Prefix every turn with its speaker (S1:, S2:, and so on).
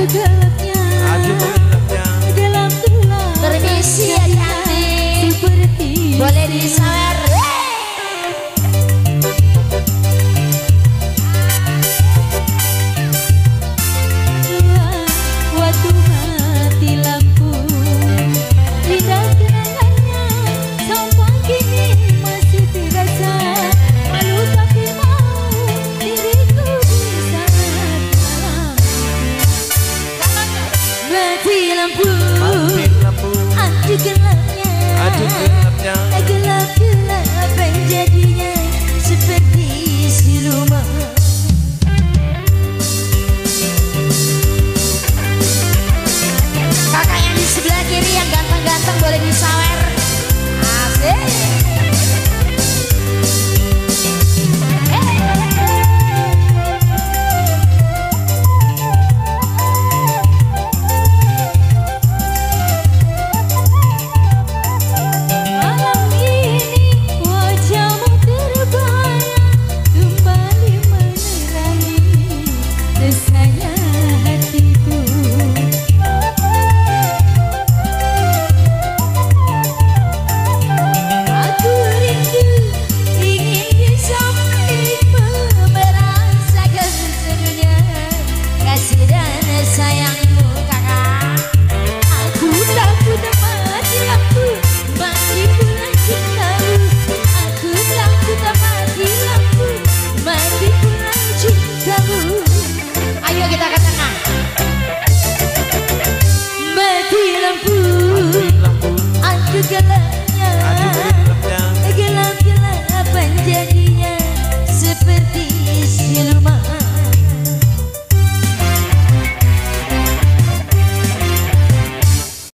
S1: gelapnya, gelap-gelap.
S2: Permisi adik-adik,
S1: seperti
S2: boleh disawer.
S1: Waktu mati lampu, indah kenangannya sampai kini masih terasa. Malu tapi mau diriku di saat malam. Mati lampu, aduh gelapnya, gelap-gelap jadinya seperti siluman.
S2: Kakak yang di sebelah kiri yang ganteng-ganteng boleh disawer. Asik.
S1: Malam ini wajahmu terbayang kembali menerangi desanya hatiku. Aku rindu ingin bisa meliput merasakan serunya kasih dan sayangmu kakak. Aku takut mati lampu, mati pula cintamu. Aku takut mati lampu, mati pula cintamu.
S2: Ayo kita ke tengah.
S1: Mati lampu, aku gelap.